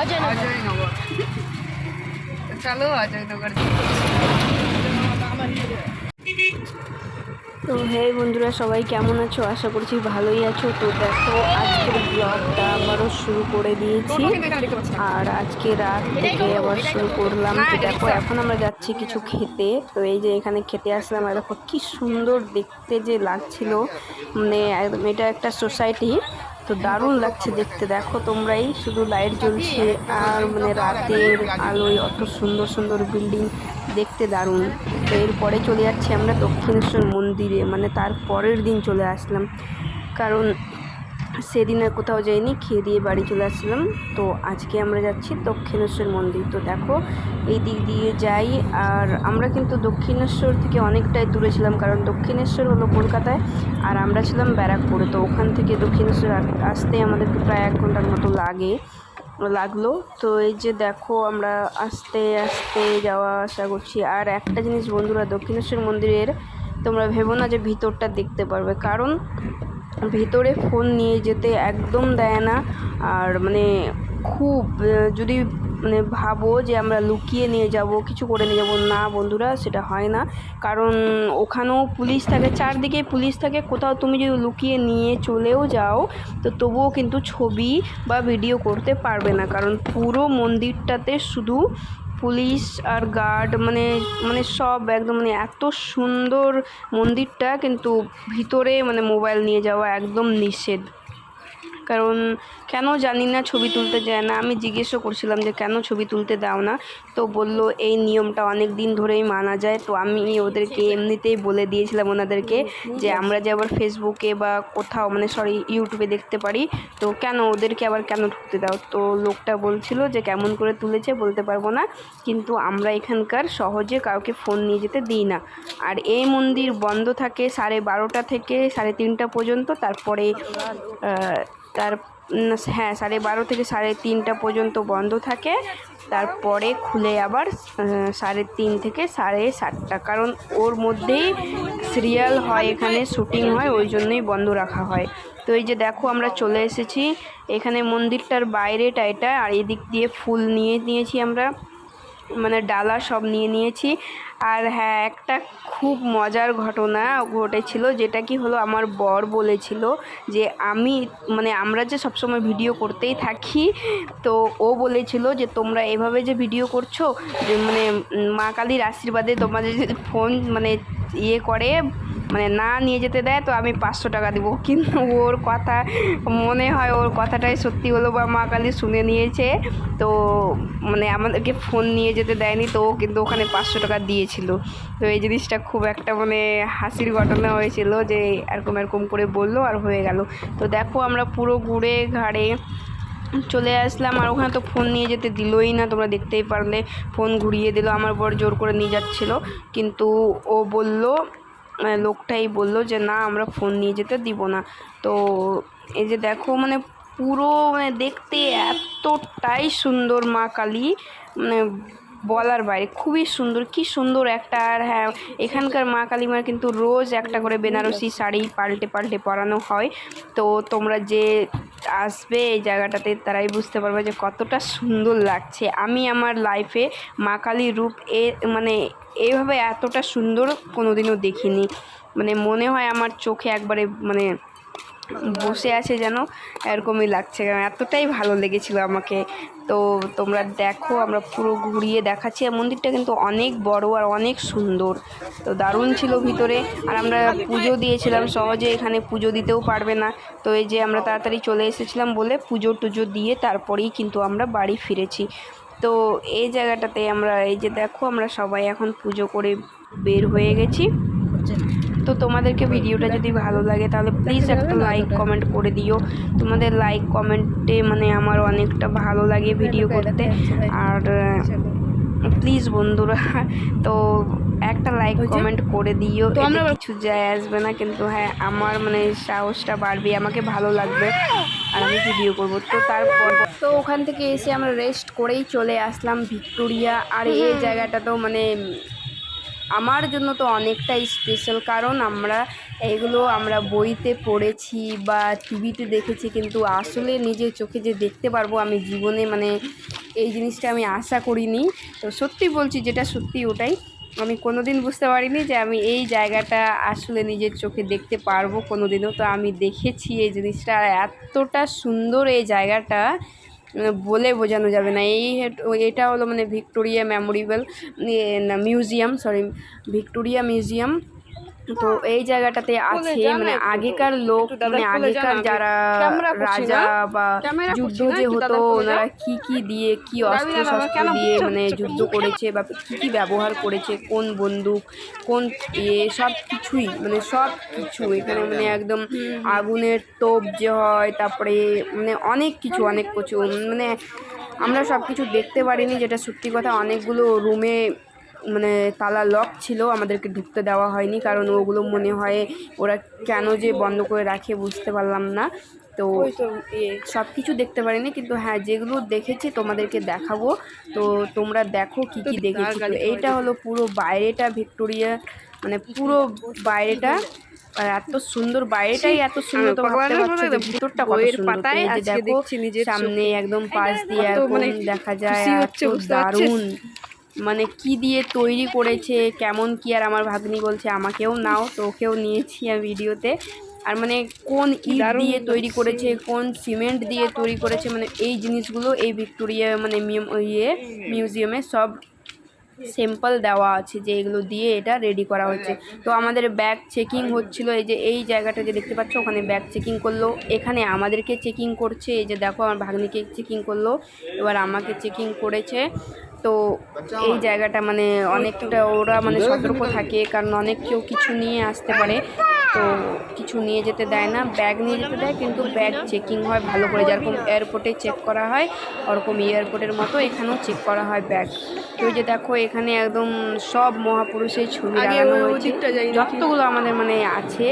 অজয়নগর। চলো অজয়নগর। তো হে বন্ধুরা, সবাই কেমন আছো? আশা করছি ভালোই আছো। তো দেখো আজকের ব্লগটা আবারও শুরু করে দিয়েছি, আর আজকে রাত থেকে আবার শুরু করলাম। তো দেখো এখন আমরা যাচ্ছি কিছু খেতে। তো এই যে এখানে খেতে আসলাম, আর দেখো কি সুন্দর দেখতে যে লাগছিল, মানে একদম এটা একটা সোসাইটি। তো দারুণ লাগছে দেখতে। দেখো তোমরাই, শুধু লাইট জ্বলছে আর মানে রাতের আলোয় অত সুন্দর সুন্দর বিল্ডিং, দেখতে দারুণ। তো এরপরে চলে যাচ্ছি আমরা দক্ষিণেশ্বর মন্দিরে, মানে তার পরের দিন চলে আসলাম, কারণ সেদিন আর কোথাও যাইনি, খেয়ে দিয়ে বাড়ি চলে আসলাম। তো আজকে আমরা যাচ্ছি দক্ষিণেশ্বর মন্দির। তো দেখো এই দিক দিয়ে যাই, আর আমরা কিন্তু দক্ষিণেশ্বর থেকে অনেকটাই দূরে ছিলাম, কারণ দক্ষিণেশ্বর হলো কলকাতায় আর আমরা ছিলাম ব্যারাকপুরে। তো ওখান থেকে দক্ষিণেশ্বর আসতে আমাদেরকে প্রায় 1 ঘন্টার মতো লাগলো। তো এই যে দেখো আমরা আস্তে আস্তে যাওয়া আসা করছি। আর একটা জিনিস বন্ধুরা, দক্ষিণেশ্বর মন্দিরের তোমরা ভেবো না যে ভিতরটা দেখতে পারবে, কারণ ভিতরে ফোন নিয়ে যেতে একদম দেয় না। আর মানে খুব যদি মানে ভাবো যে আমরা লুকিয়ে নিয়ে যাব, কিছু করে নিয়ে যাব, না বন্ধুরা সেটা হয় না। কারণ ওখানেও পুলিশ থাকে, চারদিকে পুলিশ থাকে। কোথাও তুমি যদি লুকিয়ে নিয়ে চলেও যাও তো তবুও কিন্তু ছবি বা ভিডিও করতে পারবে না, কারণ পুরো মন্দিরটাতে শুধু পুলিশ আর গার্ড, মানে মানে সব একদম, মানে এত সুন্দর মন্দিরটা, কিন্তু ভিতরে মানে মোবাইল নিয়ে যাওয়া একদম নিষেধ। কারণ কেন জানি না ছবি তুলতে যায় না। আমি জিজ্ঞেসও করছিলাম যে কেন ছবি তুলতে দাও না, তো বলল এই নিয়মটা অনেক দিন ধরেই মানা যায়। তো আমি ওদেরকে এমনিতেই বলে দিয়েছিলাম ওনাদেরকে যে আমরা যে আবার ফেসবুকে বা কোথাও, মানে সরি ইউটিউবে দেখতে পারি, তো কেন ওদেরকে আবার কেন ঢুকতে দাও। তো লোকটা বলছিল যে কেমন করে তুলেছে বলতে পারবো না, কিন্তু আমরা এখানকার সহজে কাউকে ফোন নিয়ে যেতে দিই না। আর এই মন্দির বন্ধ থাকে 12:30 থেকে 3:30 পর্যন্ত, তারপরে হ্যাঁ 12:30 থেকে 3:30 পর্যন্ত বন্ধ থাকে, তারপরে খুলে আবার 3:30 থেকে 7:30, কারণ ওর মধ্যেই সিরিয়াল হয়, এখানে শুটিং হয়, ওই জন্যই বন্ধ রাখা হয়। তো এই যে দেখো আমরা চলে এসেছি এখানে, মন্দিরটার বাইরেটা এটা, আর এদিক দিয়ে ফুল নিয়েছি আমরা, মানে ডালা সব নিয়েছি। আর হ্যাঁ, একটা খুব মজার ঘটনা ঘটেছিল, যেটা কি হলো, আমার বর বলেছিল যে মানে আমরা যে সবসময় ভিডিও করতেই থাকি, তো ও বলেছিল যে তোমরা এভাবে যে ভিডিও করছো, যে মানে মা কালীর আশীর্বাদে তোমাদের যদি ফোন মানে করে, মানে না নিয়ে যেতে দেয়, তো আমি 500 টাকা দেবো। কিন্তু ওর কথা মনে হয় ওর কথাটাই সত্যি হলো, বা মা কালী শুনে নিয়েছে, তো মানে আমাদেরকে ফোন নিয়ে যেতে দেয়নি, তো ও কিন্তু ওখানে 500 টাকা দিয়েছিল। তো এই জিনিসটা খুব একটা মানে হাসির ঘটনা হয়েছিল, যে এরকম করে বললো আর হয়ে গেল। তো দেখো আমরা পুরো ঘুরে ঘাড়ে চলে আসলাম, আর ওখানে তো ফোন নিয়ে যেতে দিলই না, তোমরা দেখতেই পারলে, ফোন ঘুরিয়ে দিল। আমার বর জোর করে নিয়ে যাচ্ছিলো, কিন্তু ও বলল, লোকটাই বলল যে না আমরা ফোন নিয়ে যেতে দিব না। তো এই যে দেখো মানে পুরো মানে দেখতে এতটাই সুন্দর মা কালী, মানে বলার বাইরে, খুবই সুন্দর, কি সুন্দর একটা। আর হ্যাঁ, এখানকার মা কালীমার কিন্তু রোজ একটা করে বেনারসি শাড়ি পাল্টে পরানো হয়। তো তোমরা যে আসবে এই জায়গাটাতে তারাই বুঝতে পারবে যে কতটা সুন্দর লাগছে। আমি আমার লাইফে মা কালীর রূপ মানে এইভাবে এতটা সুন্দর কোনোদিনও দেখিনি। মানে মনে হয় আমার চোখে একবারে মানে বসে আছে যেন, এরকমই লাগছে, কারণ এতটাই ভালো লেগেছিল আমাকে। তো তোমরা দেখো আমরা পুরো ঘুরিয়ে দেখাচ্ছি। আর মন্দিরটা কিন্তু অনেক বড় আর অনেক সুন্দর, তো দারুণ ছিল ভিতরে। আর আমরা পুজো দিয়েছিলাম, সহজে এখানে পুজো দিতেও পারবে না। তো এই যে আমরা তাড়াতাড়ি চলে এসেছিলাম বলে পুজো টুজো দিয়ে তারপরেই কিন্তু আমরা বাড়ি ফিরেছি। তো এই জায়গাটাতে আমরা এই যে দেখো আমরা সবাই এখন পুজো করে বের হয়ে গেছি। তো তোমাদেরকে ভিডিওটা যদি ভালো লাগে তাহলে প্লিজ একটা লাইক কমেন্ট করে দিও। তোমাদের লাইক কমেন্টে মানে আমার অনেকটা ভালো লাগে ভিডিও করতে। আর প্লিজ বন্ধুরা, তো একটা লাইক কমেন্ট করে দিও, তো আমরা কিছু যায় আসবে না, কিন্তু হ্যাঁ আমার মানে সাহসটা বাড়বে, আমাকে ভালো লাগবে আর আমি ভিডিও করব। তো তারপর তো ওখান থেকে এসে আমরা রেস্ট করেই চলে আসলাম ভিক্টোরিয়া। আর এই জায়গাটা তো মানে আমার জন্য তো অনেকটাই স্পেশাল, কারণ আমরা বইতে পড়েছি বা টিভিতে দেখেছি, কিন্তু আসলে নিজের চোখে যে দেখতে পারবো আমি জীবনে মানে এই জিনিসটা আমি আশা করিনি। তো সত্যি বলছি, যেটা সত্যি ওটাই, আমি কোনোদিন বুঝতে পারিনি যে আমি এই জায়গাটা আসলে নিজের চোখে দেখতে পারবো কোনোদিনও। তো আমি দেখেছি এই জিনিসটা, আর এতটা সুন্দর এই জায়গাটা বলে বোঝানো যাবে না। এটা হলো মানে ভিক্টোরিয়া মেমোরিয়াল ভিক্টোরিয়া মিউজিয়াম। তো এই জায়গাটাতে আছে মানে আগেকার লোক, মানে আগেকার যারা রাজা বা যুদ্ধ যে হতো, ওনারা কি দিয়ে, কি অস্ত্র শস্ত্র দিয়ে মানে যুদ্ধ করেছে বা কি ব্যবহার করেছে, কোন বন্দুক, কোন সব কিছুই, মানে সব কিছু এখানে মানে একদম আগুনের টোপ যে হয়, তারপরে মানে অনেক কিছু মানে আমরা সব কিছু দেখতে পারিনি, যেটা সত্যি কথা। অনেকগুলো রুমে মানে তালা লক ছিল, আমাদেরকে ঢুকতে দেওয়া হয়নি, কারণ ওগুলো মনে হয় ওরা কেন যে বন্ধ করে রাখে বুঝতে পারলাম না। তো সব কিছু দেখতে পারিনি, কিন্তু হ্যাঁ যেগুলো দেখেছি তোমাদেরকে দেখাবো। তো তোমরা দেখো কি কি দেখেছি। তো এইটা হলো পুরো বাইরেটা ভিক্টোরিয়া, মানে পুরো বাইরেটা, আর এত সুন্দর, বাইরেটাই এত সুন্দর, তো ভাবতে পারছো যে ভিতরটা কত সুন্দর। তো এই যে দেখো সামনে একদম পাশ দিয়ে এরকম দেখা যায়, এত দারুণ, মানে কি দিয়ে তৈরি করেছে, কেমন কি। আর আমার ভাগ্নি বলছে আমাকেও নাও, তো ওকেও নিয়েছি আমি ভিডিওতে। আর মানে কোন ইট দিয়ে তৈরি করেছে, কোন সিমেন্ট দিয়ে তৈরি করেছে, মানে এই জিনিসগুলো এই ভিক্টোরিয়া মানে মিউজিয়ামে সব স্যাম্পল দেওয়া আছে যে এগুলো দিয়ে এটা রেডি করা হচ্ছে। তো আমাদের ব্যাগ চেকিং হচ্ছিল, এই যে এই জায়গাটা যে দেখতে পাচ্ছ, ওখানে ব্যাগ চেকিং করলো, এখানে আমাদেরকে চেকিং করছে। এই যে দেখো আমার ভাগ্নিকে চেকিং করলো, এবার আমাকে চেকিং করেছে। তো এই জায়গাটা মানে অনেকটা ওরা মানে সতর্ক থাকে, কারণ অনেক কেউ কিছু নিয়ে আসতে পারে, তো কিছু নিয়ে যেতে দেয় না, ব্যাগ নিয়ে যেতে দেয়, কিন্তু ব্যাগ চেকিং হয় ভালো করে, যেরকম এয়ারপোর্টে চেক করা হয় ওরকম এয়ারপোর্টের মতো এখানেও চেক করা হয় ব্যাগ। তো যে দেখো এখানে একদম সব মহাপুরুষের ছবি লাগানো হয়েছে, যতগুলো আমাদের মানে আছে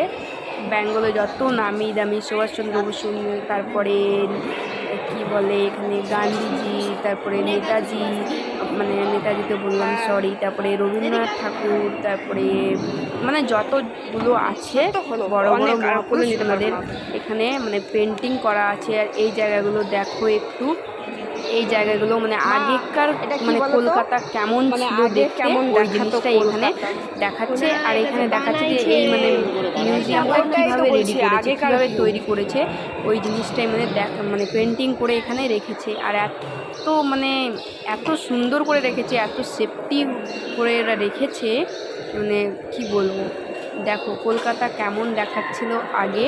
বেঙ্গলে, যত নামি দামি সুভাষচন্দ্র বসু, তারপরে কি বলে এখানে গান্ধীজি, তারপরে নেতাজি, মানে নেতাজি তো বললাম সরি, তারপরে রবীন্দ্রনাথ ঠাকুর, তারপরে মানে যতগুলো আছে বড় বড় মহাপুরুষ আমাদের এখানে মানে পেন্টিং করা আছে। আর এই জায়গাগুলো দেখো একটু, এই জায়গাগুলো মানে আগেকার মানে কলকাতা কেমন ছিল দেখতে, ওই জিনিসটাই এখানে দেখাচ্ছে। আর এখানে দেখাচ্ছে যে এই মানে মিউজিয়ামটা কীভাবে রেডি করেছে, কীভাবে তৈরি করেছে, ওই জিনিসটাই মানে মানে পেন্টিং করে এখানে রেখেছে। আর এত মানে এত সুন্দর করে রেখেছে, এত সেফটি করে এরা রেখেছে, মানে কি বলবো। দেখো কলকাতা কেমন দেখাচ্ছিল আগে,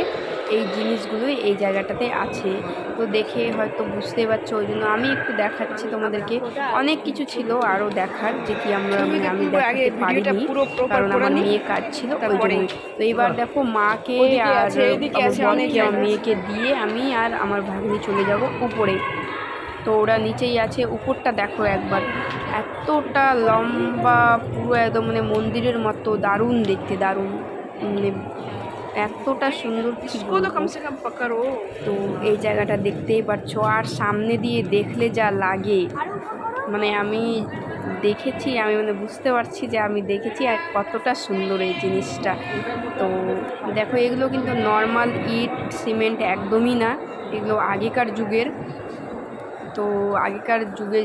এই জিনিসগুলোই এই জায়গাটাতে আছে। তো দেখে হয়তো বুঝতে পারছো, ওই জন্য আমি একটু দেখাচ্ছি তোমাদেরকে। অনেক কিছু ছিল আরও দেখার, যে কি আমি দেখাতে পারিনি, কারণ আমার মেয়ে কাজ ছিল ওই জন্য। তো এবার দেখো মাকে আর আমার মেয়েকে দিয়ে আমি আর আমার ভাগ্নি চলে যাব উপরে। তো ওরা নিচেই আছে, উপরটা দেখো একবার, এতটা লম্বা, পুরো একদম মানে মন্দিরের মতো, দারুণ দেখতে, দারুণ, মানে এতটা সুন্দর কি বলবো। তো এই জায়গাটা দেখতেই পাচ্ছ, আর সামনে দিয়ে দেখলে যা লাগে, মানে আমি দেখেছি, আমি মানে বুঝতে পারছি যে আমি দেখেছি আর কতটা সুন্দর এই জিনিসটা। তো দেখো এগুলো কিন্তু নর্মাল ইট সিমেন্ট একদমই না, এগুলো আগেকার যুগের। তো আগেকার যুগে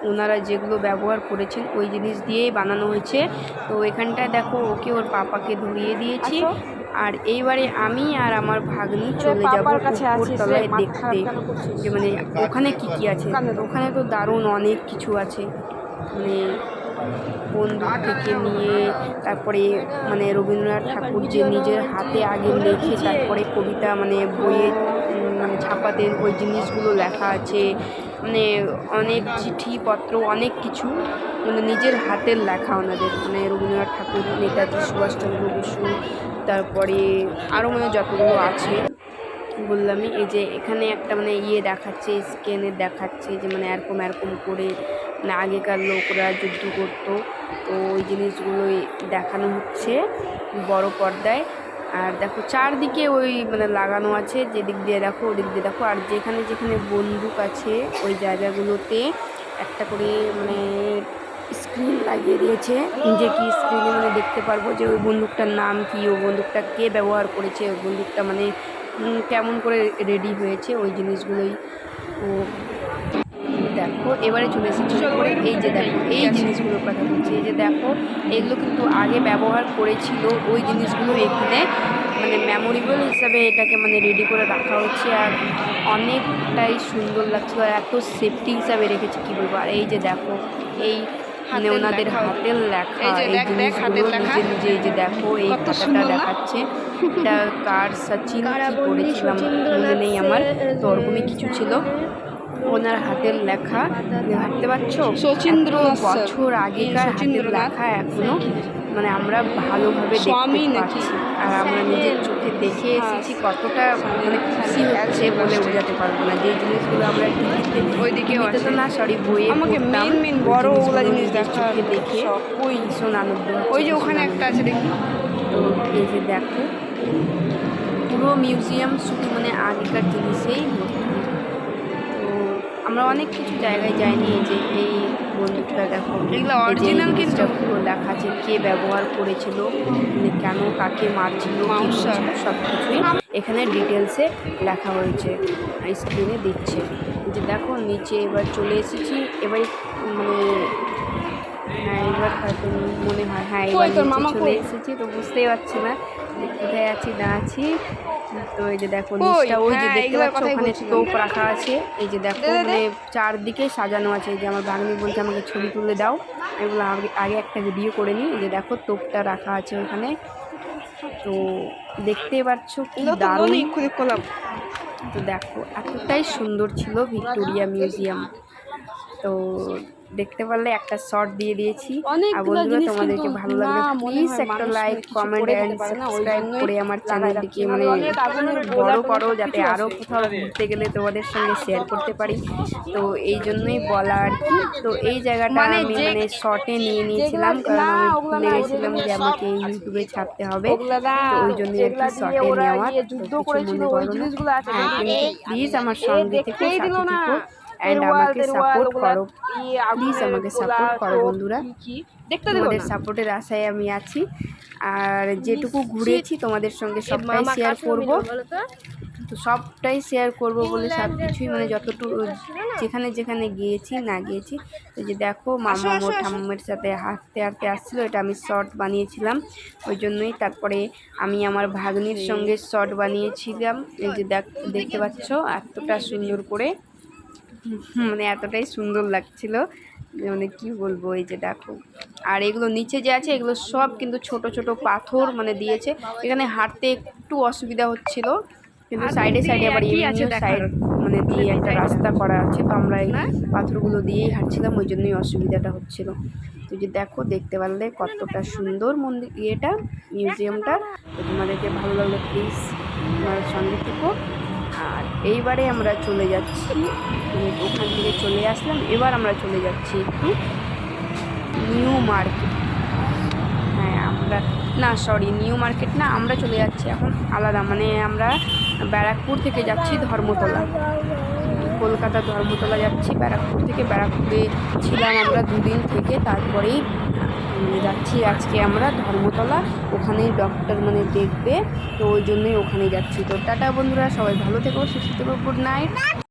ওনারা যেগুলো ব্যবহার করেছেন ওই জিনিস দিয়েই বানানো হয়েছে। তো এখানটায় দেখো ওকে ওর পাপাকে ধরিয়ে দিয়েছি, আর এইবারে আমি আর আমার ভাগ্নি চলে যাব উপরতলায় দেখতে, যে মানে ওখানে কি কি আছে। ওখানে তো দারুণ অনেক কিছু আছে, মানে বন্দুক থেকে নিয়ে, তারপরে মানে রবীন্দ্রনাথ ঠাকুর যে নিজের হাতে আগে লেখে তারপরে কবিতা মানে বইয়ে মানে ছাপাতে ওই জিনিসগুলো লেখা আছে, মানে অনেক চিঠিপত্র, অনেক কিছু মানে নিজের হাতের লেখা ওনাদের, মানে রবীন্দ্রনাথ ঠাকুর, নেতাজি সুভাষচন্দ্র বসু, তারপরে আরও মানে যতগুলো আছে বললামই। এই যে এখানে একটা মানে দেখাচ্ছে, স্ক্যানে দেখাচ্ছে যে মানে এরকম এরকম করে মানে আগেকার লোকরা যুদ্ধ করতো, তো ওই জিনিসগুলোই দেখানো হচ্ছে বড় পর্দায়। আর দেখো চারদিকে ওই মানে লাগানো আছে, যেদিক দিয়ে দেখো ওদিক দিয়ে দেখো, আর যেখানে যেখানে বন্দুক আছে ওই জায়গাগুলোতে একটা করে মানে স্ক্রিন লাগিয়ে দিয়েছে, যে কি স্ক্রিনে মানে দেখতে পারবো যে ওই বন্দুকটার নাম কি, ওই বন্দুকটা কে ব্যবহার করেছে, ওই বন্দুকটা মানে কেমন করে রেডি হয়েছে, ওই জিনিসগুলোই। ও দেখো এবারে চলে এসেছি উপরে। এই যে দেখো এই জিনিসগুলোর কথা বলছি, এই যে দেখো এগুলো কিন্তু আগে ব্যবহার করেছিল, ওই জিনিসগুলো এখানে মানে মেমোরেবল হিসাবে এটাকে মানে রেডি করে রাখা হচ্ছে। আর অনেকটাই সুন্দর লাগছিল, আর এত সেফটি হিসাবে রেখেছে কি বলবো। আর এই যে দেখো এই মানে ওনাদের হাতের লেখা, এই জিনিসগুলো নিজে নিজে, এই যে দেখো এই খাতাটা দেখাচ্ছে, এটা কার সচিন কি করেছিলাম মনে নেই আমার, তো ওরকমই কিছু ছিল। ওনার হাতের লেখা ভাবতে পারছো, শচীন্দ্র বছর আগেকার হাতের লেখা এখনো মানে আমরা ভালোভাবে দেখতে পাচ্ছি, আর আমরা নিজের চোখে দেখে এসেছি। কতটা মানে খুশি হচ্ছে বলে বোঝাতে পারবো না। যে জিনিসগুলো আমরা টিভিতে তো না, সরি বইয়ে আমাকে মেন বড় ওগুলা জিনিস চোখে দেখে ওই ভীষণ আনন্দ। ওই যে ওখানে একটা আছে দেখি, তো এই যে দেখো পুরো মিউজিয়াম শুধু মানে আগেকার জিনিসেই ভর্তি। আমরা অনেক কিছু জায়গায় যাইনি, এই যে এই বন্দুকটা দেখো, এগুলো অরিজিনাল কিন্তু পুরো লেখা আছে কে ব্যবহার করেছিল, মানে কেন কাকে মারছিল, সব কিছুই এখানে ডিটেলসে লেখা হয়েছে, স্ক্রিনে দিচ্ছে। যে দেখো নিচে এবার চলে এসেছি, এবার মানে হ্যাঁ এবার হয়তো মনে হয় হ্যাঁ এবার নিচে চলে এসেছি, তো বুঝতেই পারছি না কোথায় আছি না আছি। তো এই যে দেখো নিচটা ওই যে দেখতে পাচ্ছ ওখানে তোপ রাখা আছে, এই যে দেখো মানে চারদিকে সাজানো আছে। এই যে আমার ভাগ্নি বলছে আমাকে ছবি তুলে দাও, এগুলো আগে একটা ভিডিও করে নিই। এই যে দেখো তোপটা রাখা আছে ওখানে, তো দেখতে পাচ্ছ কি দারুণ। তো দেখো এতটাই সুন্দর ছিল ভিক্টোরিয়া মিউজিয়াম। তো দেখতে পারলে একটা শর্ট দিয়ে দিয়েছি। আর বন্ধুরা তোমাদেরকে ভালো লাগলে প্লিজ একটা লাইক কমেন্ট অ্যান্ড সাবস্ক্রাইব করে আমার চ্যানেলটিকে মানে বড় করো, যাতে আরও কোথাও ঘুরতে গেলে তোমাদের সঙ্গে শেয়ার করতে পারি। তো এই জন্যই বলা আর কি। তো এই জায়গাটা আমি মানে শর্টে নিয়ে নিয়েছিলাম, কারণ আমি ভুলে গেছিলাম যে আমাকে ইউটিউবে ছাড়তে হবে, তো ওই জন্যই আর কি শর্টে নেওয়া। তো কিছু মনে করো না, প্লিজ আমার সঙ্গে থেকে সাথে থেকো অ্যান্ড আমাকে সাপোর্ট করো, প্লিজ আমাকে সাপোর্ট করো বন্ধুরা। তোমাদের সাপোর্টের আশায় আমি আছি, আর যেটুকু ঘুরেছি তোমাদের সঙ্গে সবটাই শেয়ার করব। তো সবটাই শেয়ার করব বলে সব কিছুই মানে যতটুকু যেখানে যেখানে গিয়েছি না গিয়েছি। তো যে দেখো মামা ও ঠাম্মার সাথে হাঁটতে হাঁটতে আসছিলো, এটা আমি শর্ট বানিয়েছিলাম ওই জন্যই। তারপরে আমি আমার ভাগ্নির সঙ্গে শর্ট বানিয়েছিলাম, এই যে দেখতে পাচ্ছ এতটা সুন্দর করে, মানে এতটাই সুন্দর লাগছিল মানে কি বলবো। এই যে দেখো, আর এগুলো নিচে যে আছে এগুলো সব কিন্তু ছোট ছোট পাথর মানে দিয়েছে, এখানে হাঁটতে একটু অসুবিধা হচ্ছিল, কিন্তু সাইডে সাইডে আবার এমনিও সাইড মানে দিয়ে একটা রাস্তা করা আছে, তো আমরা এই পাথরগুলো দিয়েই হাঁটছিলাম, ওই জন্যই অসুবিধাটা হচ্ছিল। তো যে দেখো দেখতে পারলে কতটা সুন্দর মন্দির ইয়েটা মিউজিয়ামটা। তো তোমাদেরকে ভালো লাগলে প্লিজ তোমার সঙ্গে থেকো। আর এইবারে আমরা চলে যাচ্ছি, ওখান থেকে চলে আসলাম, এবার আমরা চলে যাচ্ছি একটু নিউ মার্কেট। হ্যাঁ আমরা না সরি নিউ মার্কেট না, আমরা চলে যাচ্ছি এখন আলাদা, মানে আমরা ব্যারাকপুর থেকে যাচ্ছি ধর্মতলা, কলকাতা ধর্মতলা যাচ্ছি ব্যারাকপুর থেকে। ব্যারাকপুরে ছিলাম আমরা 2 দিন থেকে, তারপরেই যাচ্ছি আজকে আমরা ধর্মতলা, ওখানেই ডক্টর মানে দেখবে, তো ওই জন্যই ওখানে যাচ্ছি। তো টাটা বন্ধুরা, সবাই ভালো থেকো, সুস্থ থেকো, গুড নাইট।